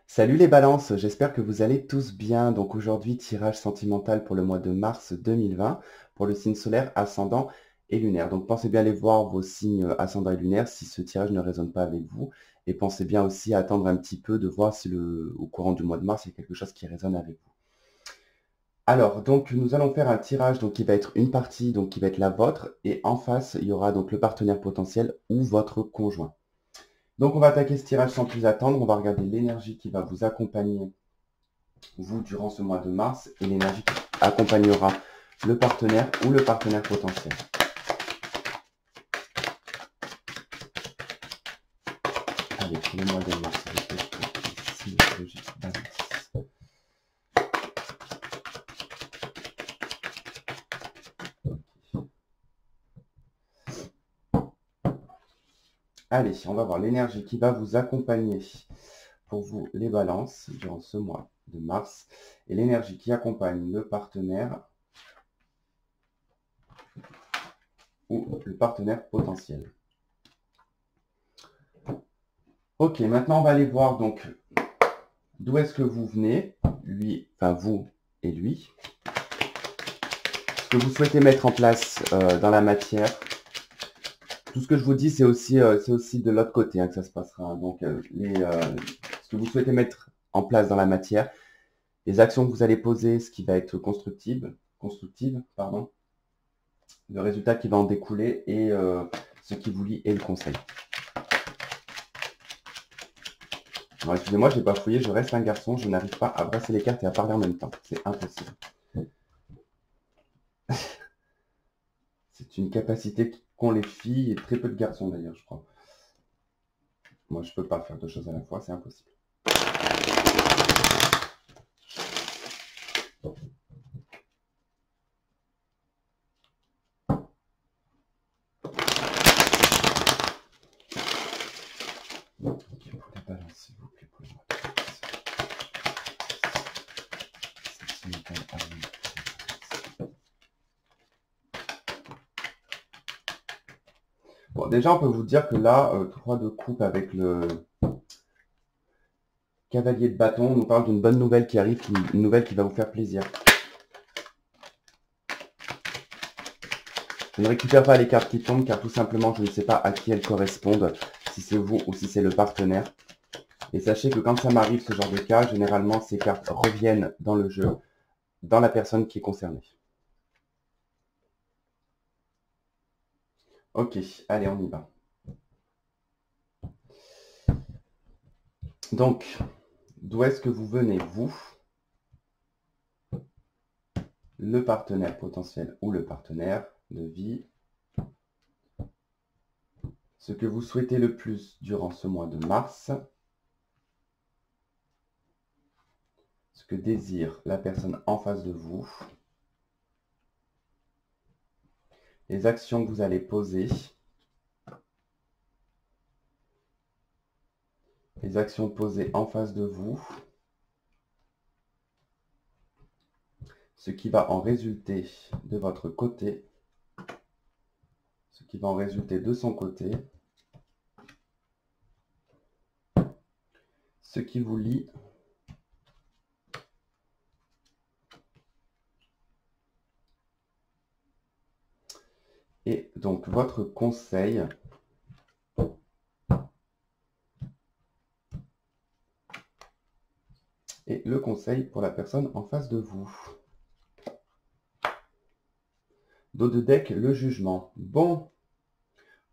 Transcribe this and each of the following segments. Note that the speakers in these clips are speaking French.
Salut les balances, j'espère que vous allez tous bien. Donc aujourd'hui, tirage sentimental pour le mois de mars 2020 pour le signe solaire, ascendant et lunaire. Donc pensez bien aller voir vos signes ascendant et lunaire si ce tirage ne résonne pas avec vous. Et pensez bien aussi à attendre un petit peu de voir si au courant du mois de mars, il y a quelque chose qui résonne avec vous. Alors, donc nous allons faire un tirage donc, qui va être une partie donc, qui va être la vôtre et en face, il y aura donc le partenaire potentiel ou votre conjoint. Donc on va attaquer ce tirage sans plus attendre. On va regarder l'énergie qui va vous accompagner vous durant ce mois de mars et l'énergie qui accompagnera le partenaire ou le partenaire potentiel. Allez, pour le mois de mars, ici, logique, balance. Allez, on va voir l'énergie qui va vous accompagner pour vous les balances durant ce mois de mars et l'énergie qui accompagne le partenaire ou le partenaire potentiel. Ok, maintenant on va aller voir donc d'où est-ce que vous venez, lui, enfin vous et lui, ce que vous souhaitez mettre en place dans la matière. Tout ce que je vous dis, c'est aussi de l'autre côté que ça se passera. Donc, ce que vous souhaitez mettre en place dans la matière, les actions que vous allez poser, ce qui va être constructive, pardon, le résultat qui va en découler et ce qui vous lie et le conseil. Alors, excusez-moi, je n'ai pas fouillé, je reste un garçon, je n'arrive pas à brasser les cartes et à parler en même temps. C'est impossible. C'est une capacité qu'ont les filles et très peu de garçons d'ailleurs, je crois. Moi, je ne peux pas faire deux choses à la fois, c'est impossible. Bon, déjà, on peut vous dire que là, 3 de coupe avec le cavalier de bâton, on nous parle d'une bonne nouvelle qui arrive, une nouvelle qui va vous faire plaisir. Je ne récupère pas les cartes qui tombent car tout simplement, je ne sais pas à qui elles correspondent, si c'est vous ou si c'est le partenaire. Et sachez que quand ça m'arrive ce genre de cas, généralement, ces cartes reviennent dans le jeu, dans la personne qui est concernée. Ok, allez, on y va. Donc, d'où est-ce que vous venez, vous, le partenaire potentiel ou le partenaire de vie, ce que vous souhaitez le plus durant ce mois de mars, ce que désire la personne en face de vous, les actions que vous allez poser, les actions posées en face de vous, ce qui va en résulter de votre côté, ce qui va en résulter de son côté, ce qui vous lie, et donc votre conseil et le conseil pour la personne en face de vous. Dos de deck, le jugement. Bon,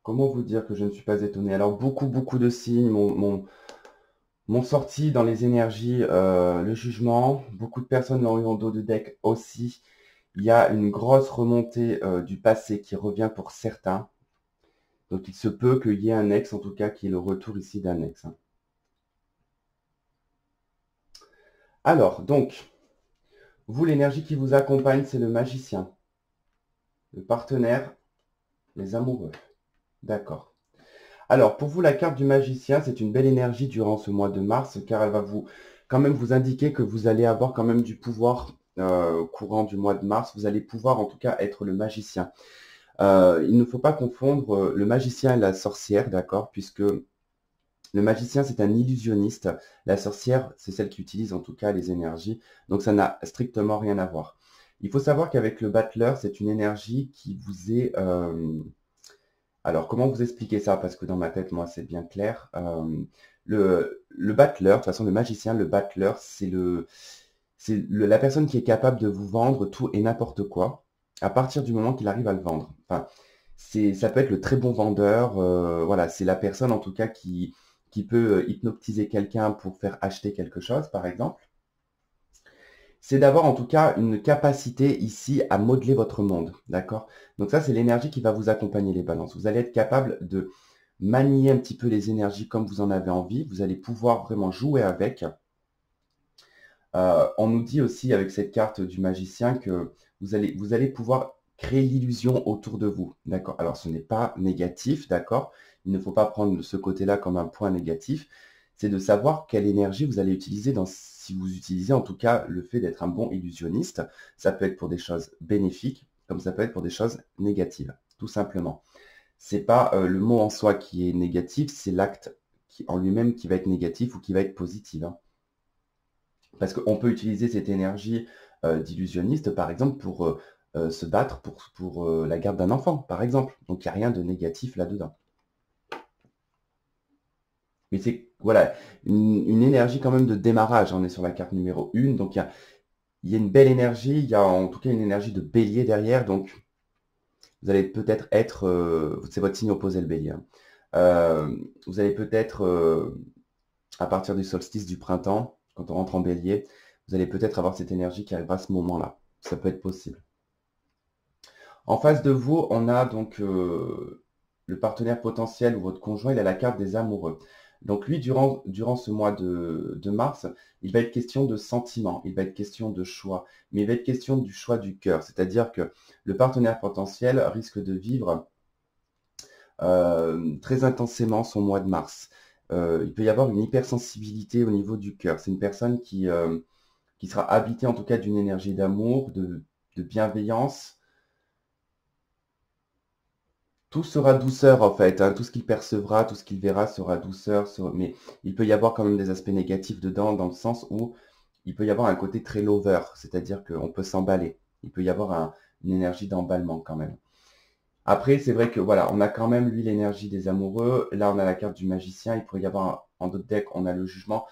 comment vous dire que je ne suis pas étonné? Alors beaucoup de signes m'ont sorti dans les énergies le jugement. Beaucoup de personnes l'ont eu en dos de deck aussi. Il y a une grosse remontée du passé qui revient pour certains. Donc il se peut qu'il y ait un ex, en tout cas, qui est le retour ici d'un ex. Alors, donc, vous, l'énergie qui vous accompagne, c'est le magicien, le partenaire, les amoureux. D'accord. Alors, pour vous, la carte du magicien, c'est une belle énergie durant ce mois de mars, car elle va quand même vous indiquer que vous allez avoir quand même du pouvoir au courant du mois de mars. Vous allez pouvoir, en tout cas, être le magicien. Il ne faut pas confondre le magicien et la sorcière, d'accord, puisque Le magicien, c'est un illusionniste. La sorcière, c'est celle qui utilise en tout cas les énergies. Donc ça n'a strictement rien à voir. Il faut savoir qu'avec le battleur, c'est une énergie qui vous est... Alors, comment vous expliquer ça? Parce que dans ma tête, moi, c'est bien clair. Le battleur, de toute façon, le magicien, le battleur, la personne qui est capable de vous vendre tout et n'importe quoi à partir du moment qu'il arrive à le vendre. Enfin, ça peut être le très bon vendeur. Voilà, c'est la personne en tout cas qui peut hypnotiser quelqu'un pour faire acheter quelque chose, par exemple. C'est d'avoir en tout cas une capacité ici à modeler votre monde, d'accord? Donc ça, c'est l'énergie qui va vous accompagner les balances. Vous allez être capable de manier un petit peu les énergies comme vous en avez envie. Vous allez pouvoir vraiment jouer avec. On nous dit aussi avec cette carte du magicien que vous allez pouvoir créer l'illusion autour de vous, d'accord? Alors ce n'est pas négatif, d'accord? Il ne faut pas prendre ce côté-là comme un point négatif. C'est de savoir quelle énergie vous allez utiliser si vous utilisez en tout cas le fait d'être un bon illusionniste. Ça peut être pour des choses bénéfiques, comme ça peut être pour des choses négatives, tout simplement. C'est pas le mot en soi qui est négatif, c'est l'acte en lui-même qui va être négatif ou qui va être positif, hein. Parce qu'on peut utiliser cette énergie d'illusionniste, par exemple, pour se battre pour la garde d'un enfant, par exemple. Donc, il n'y a rien de négatif là-dedans. Mais c'est, voilà, une énergie quand même de démarrage. On est sur la carte numéro 1, donc il y a une belle énergie, il y a en tout cas une énergie de bélier derrière, donc vous allez peut-être c'est votre signe opposé le bélier, hein. Vous allez peut-être, à partir du solstice du printemps, quand on rentre en bélier, vous allez peut-être avoir cette énergie qui arrivera à ce moment-là. Ça peut être possible. En face de vous, on a donc le partenaire potentiel ou votre conjoint, il a la carte des amoureux. Donc lui, durant ce mois de mars, il va être question de sentiments, il va être question de choix, mais il va être question du choix du cœur. C'est-à-dire que le partenaire potentiel risque de vivre très intensément son mois de mars. Il peut y avoir une hypersensibilité au niveau du cœur. C'est une personne qui sera habitée en tout cas d'une énergie d'amour, de bienveillance. Tout sera douceur en fait, hein. Tout ce qu'il percevra, tout ce qu'il verra sera douceur. Mais il peut y avoir quand même des aspects négatifs dedans, dans le sens où il peut y avoir un côté très lover, c'est-à-dire qu'on peut s'emballer. Il peut y avoir une énergie d'emballement quand même. Après, c'est vrai que voilà, on a quand même lui l'énergie des amoureux. Là, on a la carte du magicien. Il pourrait y avoir en d'autres decks, on a le jugement.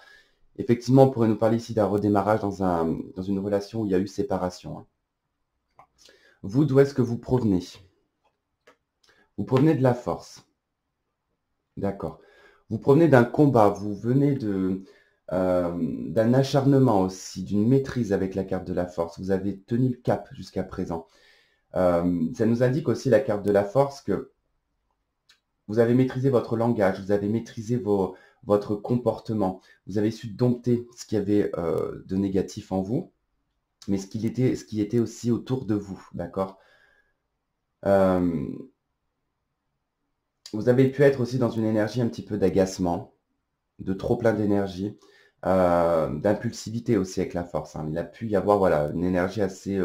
Effectivement, on pourrait nous parler ici d'un redémarrage dans une relation où il y a eu séparation, hein. Vous, d'où est-ce que vous provenez? Vous provenez de la force. D'accord. Vous provenez d'un combat. Vous venez d'un acharnement aussi, d'une maîtrise avec la carte de la force. Vous avez tenu le cap jusqu'à présent. Ça nous indique aussi la carte de la force que vous avez maîtrisé votre langage, vous avez maîtrisé votre comportement, vous avez su dompter ce qu'il y avait de négatif en vous, mais ce qui était aussi autour de vous, d'accord? Vous avez pu être aussi dans une énergie un petit peu d'agacement, de trop plein d'énergie, d'impulsivité aussi avec la force, hein. Il a pu y avoir voilà, une énergie assez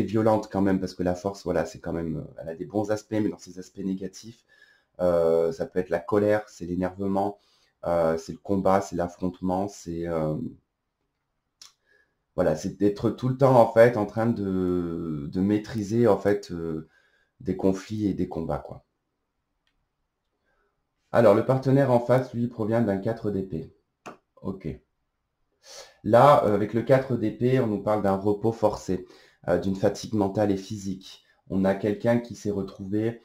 violente quand même, parce que la force, voilà, c'est quand même, elle a des bons aspects, mais dans ses aspects négatifs, ça peut être la colère, c'est l'énervement, c'est le combat, c'est l'affrontement, voilà, c'est d'être tout le temps en fait en train de maîtriser en fait des conflits et des combats, quoi. Alors le partenaire en face, lui, provient d'un 4 d'épée. Ok. Là, avec le 4 d'épée, on nous parle d'un repos forcé, d'une fatigue mentale et physique. On a quelqu'un qui s'est retrouvé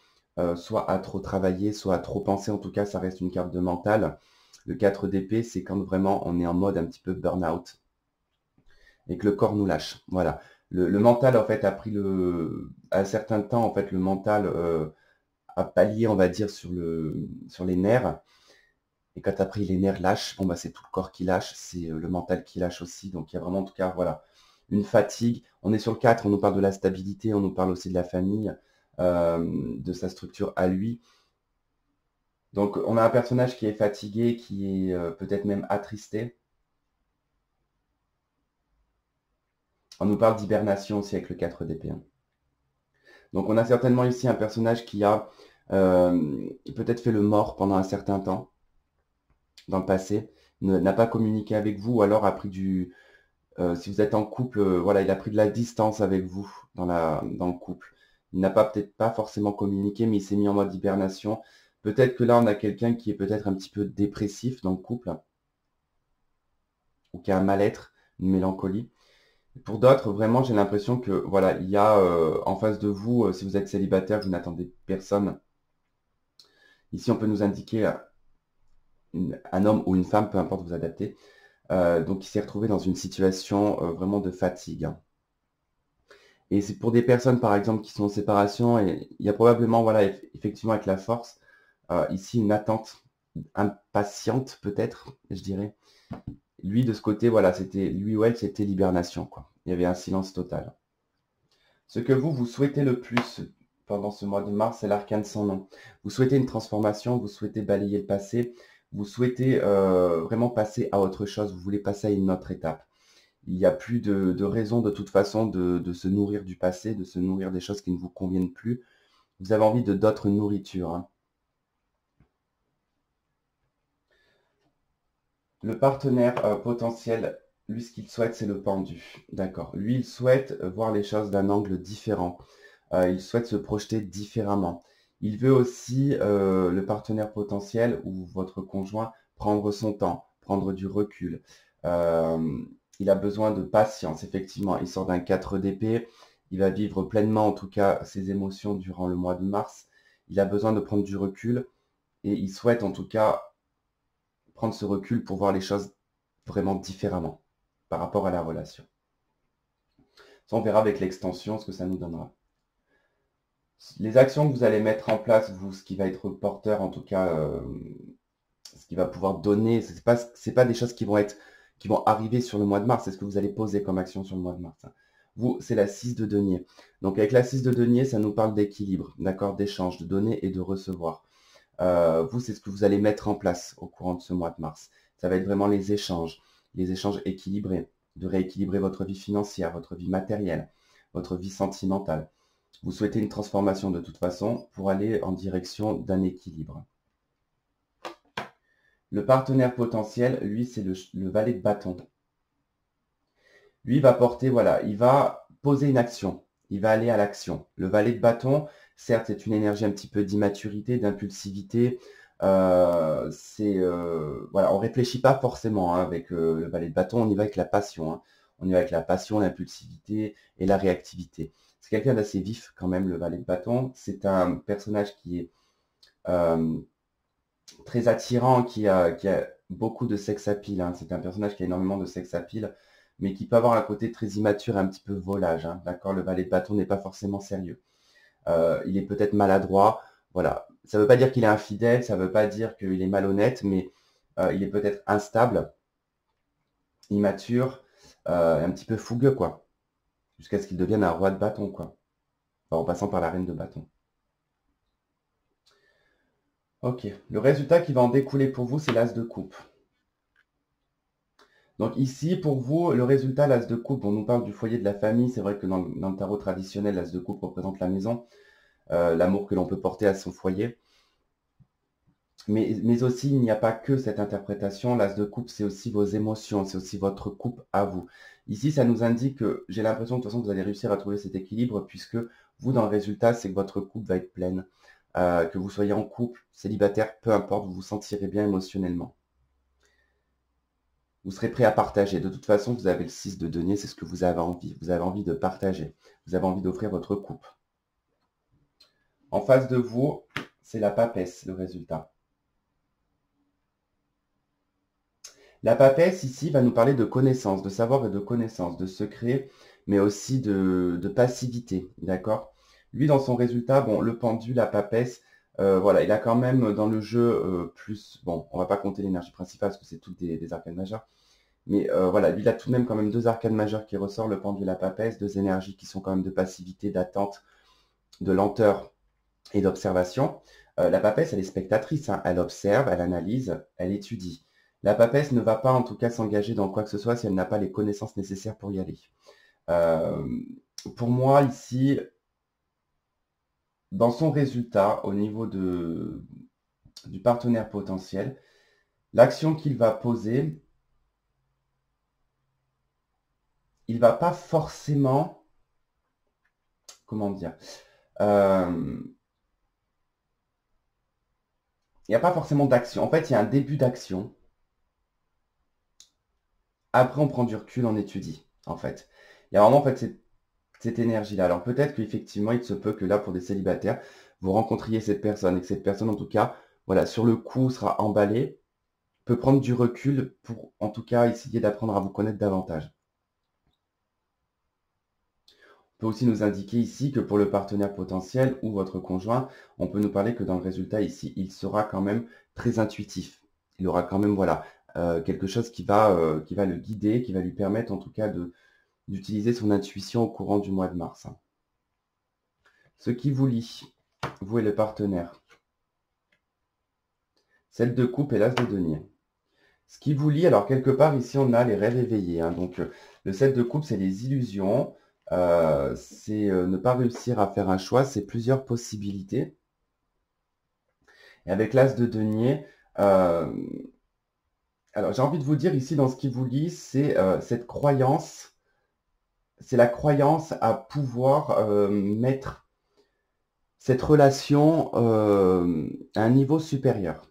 soit à trop travailler, soit à trop penser. En tout cas, ça reste une carte de mental. Le 4 d'épée, c'est quand vraiment on est en mode un petit peu burn-out et que le corps nous lâche. Voilà. Le mental, en fait, a pris à un certain temps, en fait, le mental a pallié, on va dire, sur les nerfs. Et quand après les nerfs lâchent, bon bah c'est tout le corps qui lâche, c'est le mental qui lâche aussi. Donc il y a vraiment en tout cas voilà une fatigue. On est sur le 4, on nous parle de la stabilité, on nous parle aussi de la famille, de sa structure à lui. Donc on a un personnage qui est fatigué, qui est peut-être même attristé. On nous parle d'hibernation aussi avec le 4 d'épée, hein. Donc on a certainement ici un personnage qui a peut-être fait le mort pendant un certain temps. dans le passé, n'a pas communiqué avec vous, ou alors a pris si vous êtes en couple, voilà, il a pris de la distance avec vous dans le couple. Il n'a pas peut-être pas forcément communiqué, mais il s'est mis en mode hibernation. Peut-être que là, on a quelqu'un qui est peut-être un petit peu dépressif dans le couple, ou qui a un mal-être, une mélancolie. Pour d'autres, vraiment, j'ai l'impression que voilà, il y a en face de vous, si vous êtes célibataire, vous n'attendez personne. Ici, on peut nous indiquer un homme ou une femme, peu importe, vous adaptez. Donc, il s'est retrouvé dans une situation vraiment de fatigue, hein. Et c'est pour des personnes, par exemple, qui sont en séparation, et il y a probablement, voilà, effectivement, avec la force, ici, une attente impatiente, peut-être, je dirais. Lui, de ce côté, voilà, lui ou elle, c'était l'hibernation, quoi. Il y avait un silence total. Ce que vous souhaitez le plus pendant ce mois de mars, c'est l'arcane sans nom. Vous souhaitez une transformation, vous souhaitez balayer le passé, vous souhaitez vraiment passer à autre chose, vous voulez passer à une autre étape. Il n'y a plus de raison de toute façon de se nourrir du passé, de se nourrir des choses qui ne vous conviennent plus. Vous avez envie de d'autres nourritures, hein. Le partenaire potentiel, lui, ce qu'il souhaite, c'est le pendu. D'accord. Lui, il souhaite voir les choses d'un angle différent. Il souhaite se projeter différemment. Il veut aussi, le partenaire potentiel ou votre conjoint, prendre son temps, prendre du recul. Euh, il a besoin de patience, effectivement. Il sort d'un 4 d'épée. Il va vivre pleinement, en tout cas, ses émotions durant le mois de mars. Il a besoin de prendre du recul et il souhaite, en tout cas, prendre ce recul pour voir les choses vraiment différemment par rapport à la relation. Ça, on verra avec l'extension ce que ça nous donnera. Les actions que vous allez mettre en place, vous, ce qui va être porteur, en tout cas, ce qui va pouvoir donner, c'est pas des choses qui vont arriver sur le mois de mars, c'est ce que vous allez poser comme action sur le mois de mars, hein. Vous, c'est la 6 de denier. Donc avec la 6 de denier, ça nous parle d'équilibre, d'accord, d'échange, de donner et de recevoir. Vous, c'est ce que vous allez mettre en place au courant de ce mois de mars. Ça va être vraiment les échanges équilibrés, de rééquilibrer votre vie financière, votre vie matérielle, votre vie sentimentale. Vous souhaitez une transformation de toute façon pour aller en direction d'un équilibre. Le partenaire potentiel, lui, c'est le valet de bâton. Lui va porter, voilà, il va poser une action. Il va aller à l'action. Le valet de bâton, certes, c'est une énergie un petit peu d'immaturité, d'impulsivité. Voilà, on réfléchit pas forcément, hein, avec le valet de bâton. On y va avec la passion, hein. On y va avec la passion, l'impulsivité et la réactivité. C'est quelqu'un d'assez vif quand même, le valet de bâton. C'est un personnage qui est euh, très attirant, qui a beaucoup de sex appeal, hein. C'est un personnage qui a énormément de sex appeal, mais qui peut avoir un côté très immature et un petit peu volage, hein. D'accord, le valet de bâton n'est pas forcément sérieux. Il est peut-être maladroit. Voilà. Ça ne veut pas dire qu'il est infidèle, ça ne veut pas dire qu'il est malhonnête, mais il est peut-être instable, immature, un petit peu fougueux, quoi. Jusqu'à ce qu'il devienne un roi de bâton, quoi. Enfin, en passant par la reine de bâton. Ok. Le résultat qui va en découler pour vous, c'est l'as de coupe. Donc ici, pour vous, le résultat, l'as de coupe, on nous parle du foyer de la famille. C'est vrai que dans le tarot traditionnel, l'as de coupe représente la maison, l'amour que l'on peut porter à son foyer. Mais aussi, il n'y a pas que cette interprétation. L'as de coupe, c'est aussi vos émotions, c'est aussi votre coupe à vous. Ici, ça nous indique que j'ai l'impression de toute façon que vous allez réussir à trouver cet équilibre, puisque vous, dans le résultat, c'est que votre coupe va être pleine. Que vous soyez en couple, célibataire, peu importe, vous vous sentirez bien émotionnellement. Vous serez prêt à partager. De toute façon, vous avez le 6 de denier, c'est ce que vous avez envie. Vous avez envie de partager. Vous avez envie d'offrir votre coupe. En face de vous, c'est la papesse, le résultat. La papesse, ici, va nous parler de connaissance, de savoir et de connaissance, de secret, mais aussi de passivité, d'accord? Lui, dans son résultat, bon, le pendu, la papesse, voilà, il a quand même dans le jeu plus, bon, on va pas compter l'énergie principale parce que c'est toutes des arcanes majeures, mais voilà, lui, il a tout de même quand même deux arcanes majeures qui ressortent, le pendu et la papesse, deux énergies qui sont quand même de passivité, d'attente, de lenteur et d'observation. La papesse, elle est spectatrice, hein. Elle observe, elle analyse, elle étudie. La papesse ne va pas en tout cas s'engager dans quoi que ce soit si elle n'a pas les connaissances nécessaires pour y aller. Euh, pour moi, ici, dans son résultat, au niveau du partenaire potentiel, l'action qu'il va poser, il va pas forcément, comment dire, il n'y a pas forcément d'action. En fait, il y a un début d'action. Après, on prend du recul, on étudie, en fait. Il y a vraiment, en fait, cette énergie-là. Alors, peut-être qu'effectivement, il se peut que là, pour des célibataires, vous rencontriez cette personne et que cette personne, en tout cas, voilà, sur le coup, sera emballée, peut prendre du recul pour, en tout cas, essayer d'apprendre à vous connaître davantage. On peut aussi nous indiquer ici que pour le partenaire potentiel ou votre conjoint, on peut nous parler que dans le résultat ici, il sera quand même très intuitif. Il aura quand même, voilà, quelque chose qui va le guider, qui va lui permettre en tout cas d'utiliser son intuition au courant du mois de mars. Ce qui vous lie, vous et le partenaire. 7 de coupe et l'as de denier. Ce qui vous lie, alors quelque part ici on a les rêves éveillés. Donc le 7 de coupe c'est les illusions, c'est ne pas réussir à faire un choix, c'est plusieurs possibilités. Et avec l'as de denier, alors j'ai envie de vous dire ici dans ce qui vous lie, c'est cette croyance, c'est la croyance à pouvoir mettre cette relation à un niveau supérieur.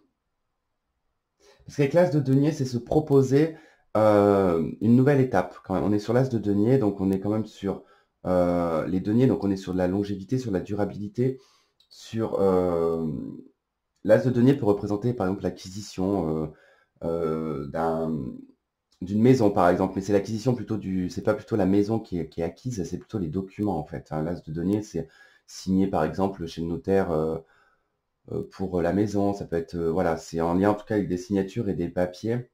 Parce qu'avec l'as de denier, c'est se proposer une nouvelle étape. Quand on est sur l'as de denier, donc on est quand même sur les deniers, donc on est sur de la longévité, sur la durabilité, sur l'as de denier peut représenter par exemple l'acquisition d'une maison par exemple, mais c'est l'acquisition plutôt c'est pas plutôt la maison qui est acquise, c'est plutôt les documents en fait. L'as de denier, c'est signé par exemple chez le notaire pour la maison, ça peut être, voilà, c'est en lien en tout cas avec des signatures et des papiers.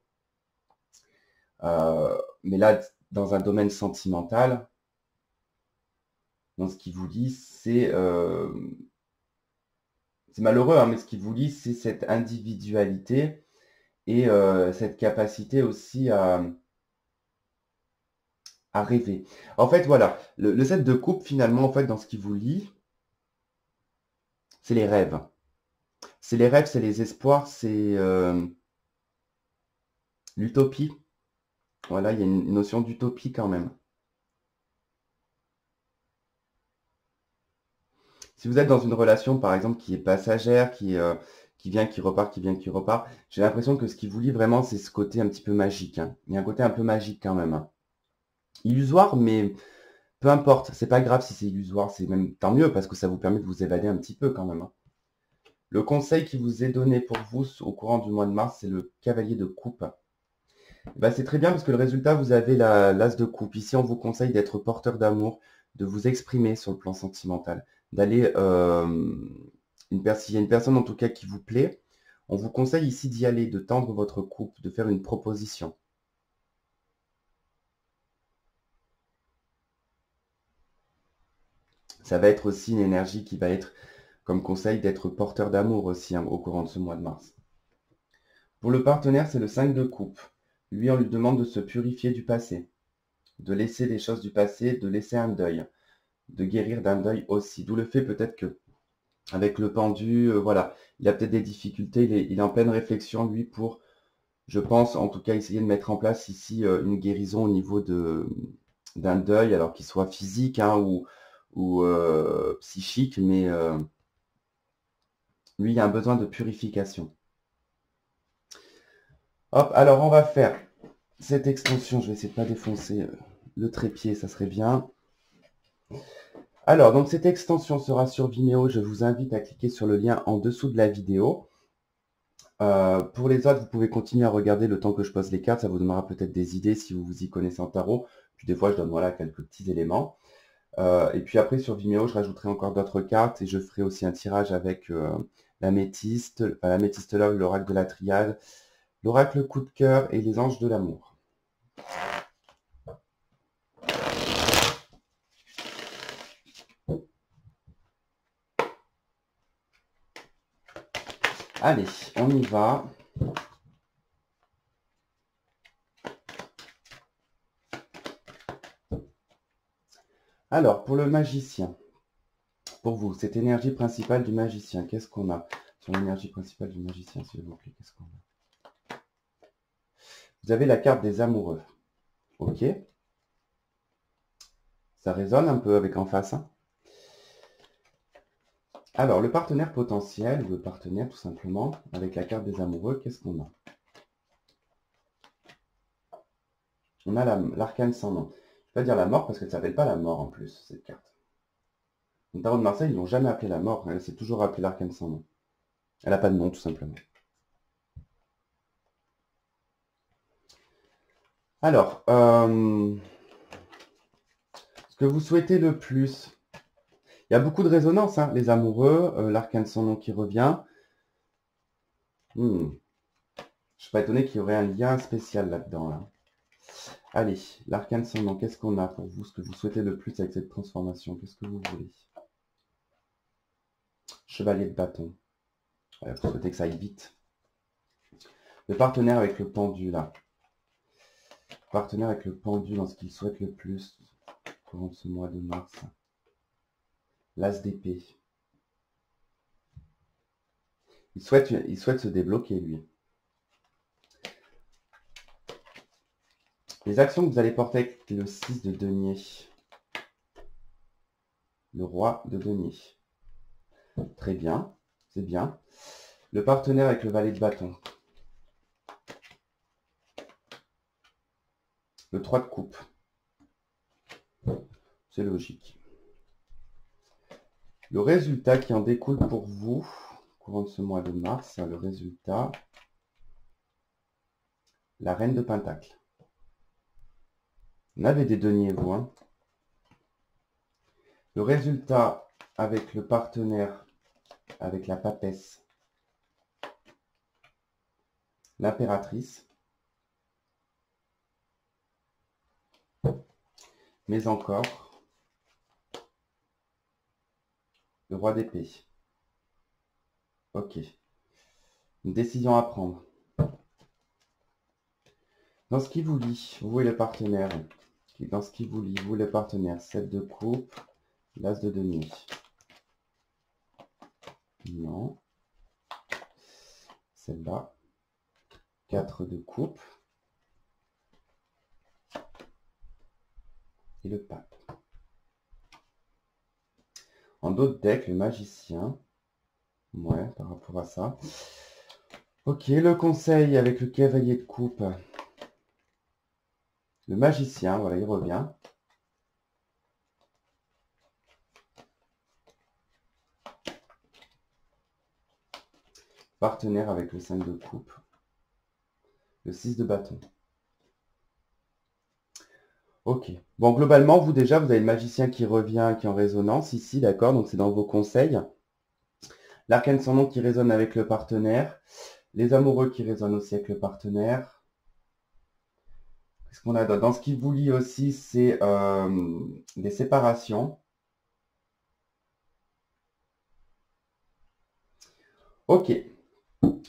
Mais là, dans un domaine sentimental, dans ce qui vous lie, c'est malheureux, hein, mais ce qui vous lie, c'est cette individualité et cette capacité aussi à rêver. En fait, voilà, le 7 de coupe, finalement, en fait, dans ce qui vous lie, c'est les rêves. C'est les rêves, c'est les espoirs, c'est l'utopie. Voilà, il y a une notion d'utopie quand même. Si vous êtes dans une relation, par exemple, qui est passagère, qui vient, qui repart, qui vient, qui repart, j'ai l'impression que ce qui vous lie vraiment, c'est ce côté un petit peu magique. Il y a un côté un peu magique quand même. Illusoire, mais peu importe. C'est pas grave si c'est illusoire, c'est même tant mieux parce que ça vous permet de vous évader un petit peu quand même. Le conseil qui vous est donné pour vous au courant du mois de mars, c'est le cavalier de coupe. C'est très bien parce que le résultat, vous avez l'as de coupe. Ici, on vous conseille d'être porteur d'amour, de vous exprimer sur le plan sentimental, d'aller, s'il y a une personne en tout cas qui vous plaît, on vous conseille ici d'y aller, de tendre votre coupe, de faire une proposition. Ça va être aussi une énergie qui va être comme conseil d'être porteur d'amour aussi au courant de ce mois de mars. Pour le partenaire, c'est le 5 de coupe. Lui, on lui demande de se purifier du passé, de laisser les choses du passé, de laisser un deuil, de guérir d'un deuil aussi. D'où le fait peut-être que avec le pendu, voilà, il a peut-être des difficultés, il est en pleine réflexion, lui, pour, je pense, en tout cas, essayer de mettre en place ici une guérison au niveau d'un deuil, alors qu'il soit physique ou psychique, mais lui, il a un besoin de purification. Hop, alors on va faire cette extension, je vais essayer de ne pas défoncer le trépied, ça serait bien. Alors, donc cette extension sera sur Vimeo, je vous invite à cliquer sur le lien en dessous de la vidéo. Pour les autres, vous pouvez continuer à regarder le temps que je pose les cartes, ça vous donnera peut-être des idées si vous vous y connaissez en tarot. Puis des fois, je donne voilà, quelques petits éléments. Et puis après, sur Vimeo, je rajouterai encore d'autres cartes et je ferai aussi un tirage avec l'améthyste, l'œil, l'oracle de la triade, l'oracle coup de cœur et les anges de l'amour. Allez, on y va. Alors, pour le magicien, pour vous, cette énergie principale du magicien, qu'est-ce qu'on a sur l'énergie principale du magicien, s'il vous plaît, qu'est-ce qu'on a? Vous avez la carte des amoureux. Ok. Ça résonne un peu avec en face, hein. Alors, le partenaire potentiel, ou le partenaire tout simplement, avec la carte des amoureux, qu'est-ce qu'on a? On a l'arcane sans nom. Je ne vais pas dire la mort parce qu'elle ne s'appelle pas la mort en plus, cette carte. Le tarot de Marseille, ils ne l'ont jamais appelée la mort, elle s'est toujours appelée l'arcane sans nom. Elle n'a pas de nom, tout simplement. Alors, ce que vous souhaitez le plus, il y a beaucoup de résonance, hein, les amoureux, l'arcane sans nom qui revient. Je ne suis pas étonné qu'il y aurait un lien spécial là-dedans. Là. Allez, l'arcane sans nom, qu'est-ce qu'on a pour vous? Ce que vous souhaitez le plus avec cette transformation, qu'est-ce que vous voulez? Chevalier de bâton. Vous souhaitez que ça aille vite. Le partenaire avec le pendu, là. Partenaire avec le pendu dans ce qu'il souhaite le plus pendant ce mois de mars. L'as d'épée. Il souhaite se débloquer, lui. Les actions que vous allez porter avec le 6 de denier. Le roi de denier. Très bien, c'est bien. Le partenaire avec le valet de bâton. Le 3 de coupe. C'est logique. Le résultat qui en découle pour vous, courant de ce mois de mars, le résultat, la reine de pentacle. On avait des deniers, vous, hein. Le résultat avec le partenaire, avec la papesse, l'impératrice, mais encore le roi d'épée. Ok. Une décision à prendre. Dans ce qui vous lie, vous et le partenaire. Dans ce qui vous lie, vous et le partenaire. 7 de coupe, l'as de denier. Non. Celle-là. 4 de coupe. Et le pape. En d'autres decks, le magicien. Ouais, par rapport à ça. Ok, le conseil avec le cavalier de coupe. Le magicien, voilà, il revient. Partenaire avec le 5 de coupe. Le 6 de bâton. Ok. Bon, globalement, vous déjà, vous avez le magicien qui revient, qui est en résonance ici, d'accord? Donc, c'est dans vos conseils. L'arcane sans nom qui résonne avec le partenaire. Les amoureux qui résonnent aussi avec le partenaire. Qu'est-ce qu'on a d'autre? Dans ce qui vous lie aussi, c'est des séparations. Ok.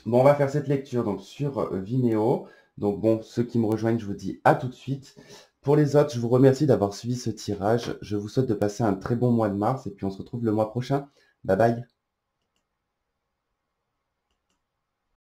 Bon, on va faire cette lecture donc sur Vimeo. Donc bon, ceux qui me rejoignent, je vous dis à tout de suite. Pour les autres, je vous remercie d'avoir suivi ce tirage. Je vous souhaite de passer un très bon mois de mars et puis on se retrouve le mois prochain. Bye bye.